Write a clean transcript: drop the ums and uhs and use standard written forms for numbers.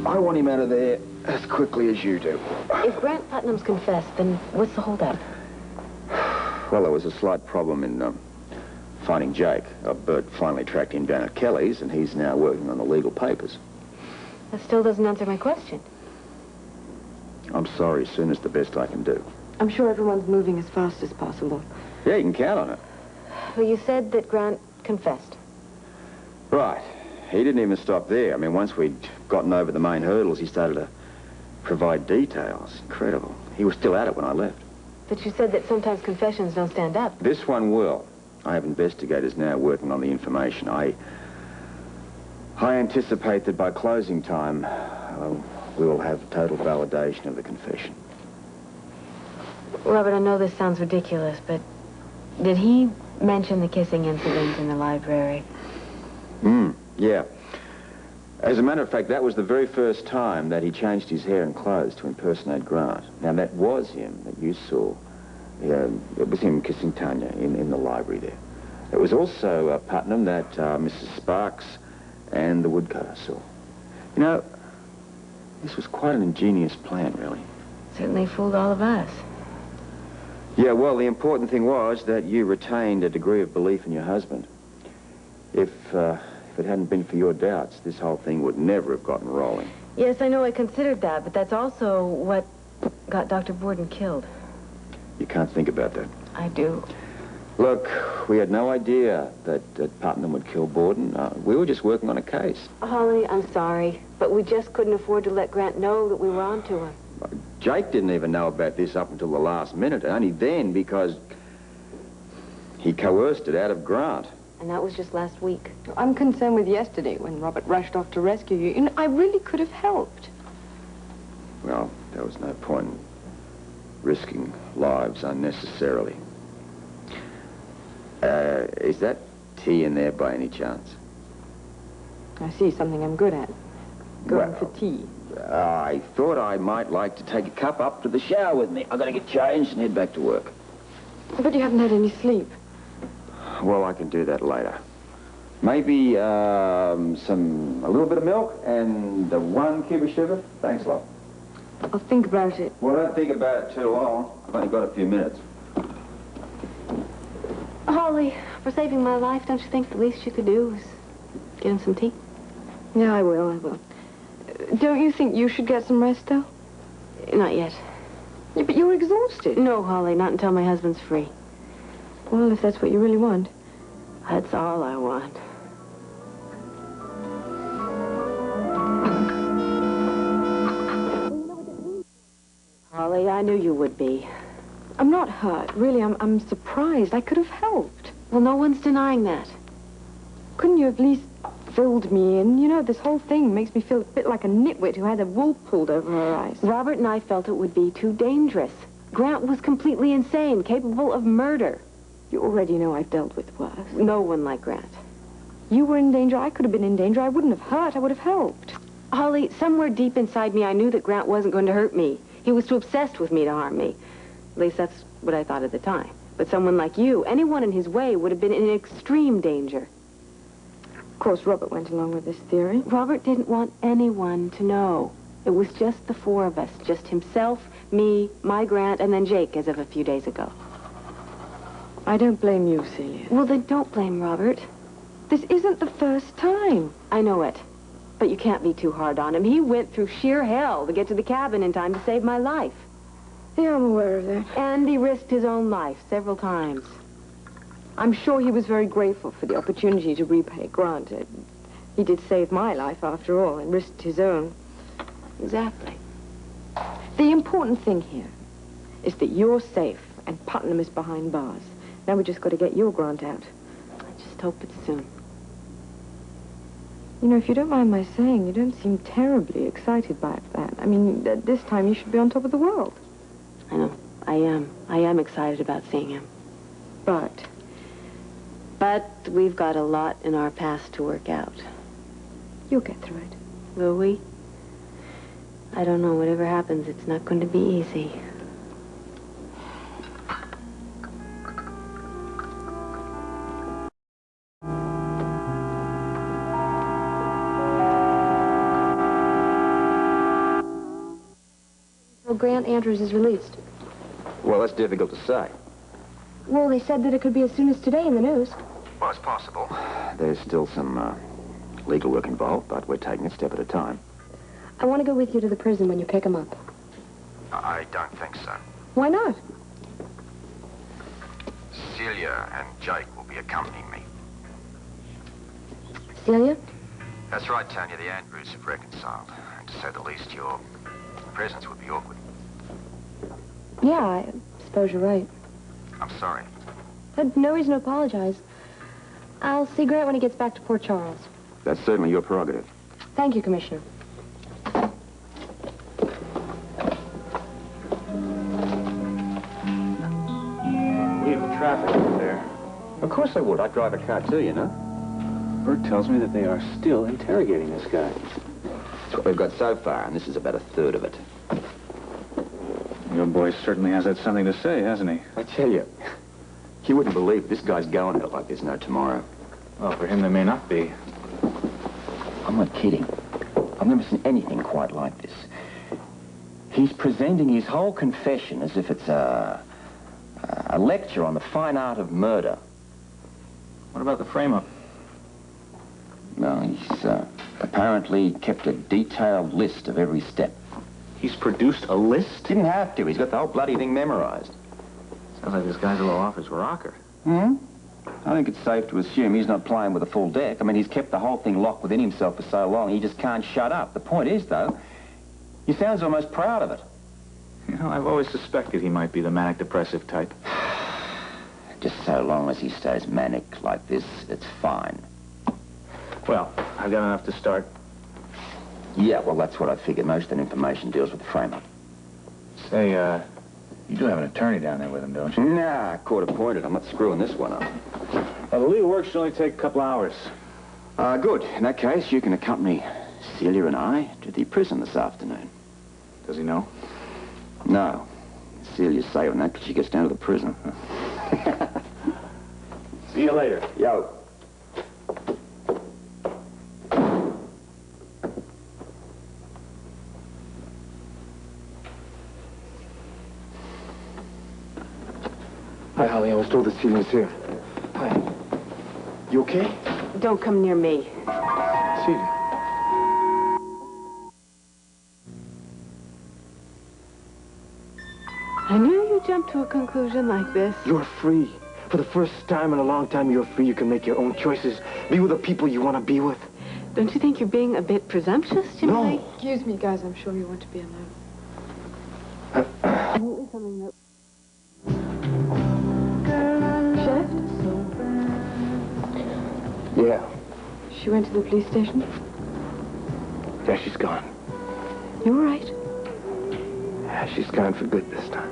I want him out of there as quickly as you do. If Grant Putnam's confessed, then what's the holdup? Well, there was a slight problem in finding Jake. Bert finally tracked him down at Kelly's, and he's now working on the legal papers. That still doesn't answer my question. I'm sorry, soon as the best I can do. I'm sure everyone's moving as fast as possible. Yeah, you can count on it. Well, you said that Grant confessed. Right. He didn't even stop there. I mean, once we'd gotten over the main hurdles, he started to provide details. Incredible. He was still at it when I left. But you said that sometimes confessions don't stand up. This one will. I have investigators now working on the information. I anticipate that by closing time, we will have total validation of the confession. Robert, I know this sounds ridiculous, but did he mention the kissing incident in the library? Yeah. As a matter of fact, that was the very first time that he changed his hair and clothes to impersonate Grant. Now, that was him that you saw. Yeah, it was him kissing Tanya in the library there. It was also Putnam that Mrs. Sparks and the woodcutter saw. You know, this was quite an ingenious plan, really. Certainly fooled all of us. Yeah, well, the important thing was that you retained a degree of belief in your husband. If it hadn't been for your doubts, this whole thing would never have gotten rolling. Yes, I know I considered that, but that's also what got Dr. Borden killed. You can't think about that. I do. Look, we had no idea that Putnam would kill Borden. We were just working on a case. Holly, I'm sorry, but we just couldn't afford to let Grant know that we were on to him. Jake didn't even know about this up until the last minute, only then because he coerced it out of Grant. And that was just last week. I'm concerned with yesterday when Robert rushed off to rescue you. And I really could have helped. Well, there was no point in risking lives unnecessarily. Is that tea in there by any chance? I see, something I'm good at. Going for tea. I thought I might like to take a cup up to the shower with me. I've got to get changed and head back to work. But you haven't had any sleep. Well, I can do that later. Maybe a little bit of milk and 1 cube of sugar. Thanks a lot. I'll think about it. Well, don't think about it too long. I've only got a few minutes. Holly, for saving my life, don't you think the least you could do is get him some tea? Yeah, I will. Don't you think you should get some rest, though? Not yet. Yeah, but you're exhausted. No, Holly, not until my husband's free. Well, if that's what you really want. That's all I want. Holly, I knew you would be. I'm not hurt. Really, I'm surprised. I could have helped. Well, no one's denying that. Couldn't you at least filled me in? You know, this whole thing makes me feel a bit like a nitwit who had a wool pulled over her eyes. Robert and I felt it would be too dangerous. Grant was completely insane, capable of murder. You already know I've dealt with worse. No one like Grant. You were in danger. I could have been in danger. I wouldn't have hurt. I would have helped. Holly, somewhere deep inside me, I knew that Grant wasn't going to hurt me. He was too obsessed with me to harm me. At least that's what I thought at the time. But someone like you, anyone in his way, would have been in extreme danger. Of course, Robert went along with this theory. Robert didn't want anyone to know. It was just the four of us. Just himself, me, my Grant, and then Jake as of a few days ago. I don't blame you, Celia. Well, then don't blame Robert. This isn't the first time. I know it. But you can't be too hard on him. He went through sheer hell to get to the cabin in time to save my life. Yeah, I'm aware of that. And he risked his own life several times. I'm sure he was very grateful for the opportunity to repay Grant. He did save my life, after all, and risked his own. Exactly. The important thing here is that you're safe and Putnam is behind bars. Now we just got to get your Grant out. I just hope it's soon. You know, if you don't mind my saying, you don't seem terribly excited by that. I mean, at this time you should be on top of the world. I know. I am. I am excited about seeing him. But we've got a lot in our past to work out. You'll get through it. Will we? I don't know. Whatever happens, it's not going to be easy. Well, Grant Andrews is released. Well, that's difficult to say. Well, they said that it could be as soon as today in the news. Well, it's possible. There's still some legal work involved, but we're taking it step at a time. I want to go with you to the prison when you pick him up. I don't think so. Why not? Celia and Jake will be accompanying me. Celia? That's right, Tanya. The Andrews have reconciled. And to say the least, your presence would be awkward. Yeah, I suppose you're right. I'm sorry. But no reason to apologize. I'll see Grant when he gets back to Port Charles. That's certainly your prerogative. Thank you, Commissioner. Leave the traffic over there. Of course I would. I'd drive a car too, you know. Bert tells me that they are still interrogating this guy. That's what we've got so far, and this is about a third of it. Your boy certainly has had something to say, hasn't he? I tell you, you wouldn't believe it. This guy's going at it like there's no tomorrow. Well, for him there may not be. I'm not kidding. I've never seen anything quite like this. He's presenting his whole confession as if it's a lecture on the fine art of murder. What about the frame-up? Well, he's apparently kept a detailed list of every step. He's produced a list? Didn't have to. He's got the whole bloody thing memorized. Sounds like this guy's a little off his rocker. Hmm? I think it's safe to assume he's not playing with a full deck. I mean, he's kept the whole thing locked within himself for so long, he just can't shut up. The point is, though, he sounds almost proud of it. You know, I've always suspected he might be the manic-depressive type. Just so long as he stays manic like this, it's fine. Well, I've got enough to start. Yeah, well, that's what I figured. Most of that information deals with the frame-up. Say, you do have an attorney down there with him, don't you? Nah, court appointed. I'm not screwing this one up. Well, the legal work should only take a couple hours. Good. In that case, you can accompany Celia and I to the prison this afternoon. Does he know? No. Celia's saving that because she gets down to the prison. See you later. Yo. Hi, Holly. I was told that Celia was here. Hi. You okay? Don't come near me. Celia. I knew you'd jump to a conclusion like this. You're free. For the first time in a long time, you're free. You can make your own choices. Be with the people you want to be with. Don't you think you're being a bit presumptuous, Jimmy? No. Like, Excuse me, guys. I'm sure you want to be alone. something that... Chef? Yeah. She went to the police station? Yeah, she's gone. You were right. Yeah, she's gone for good this time.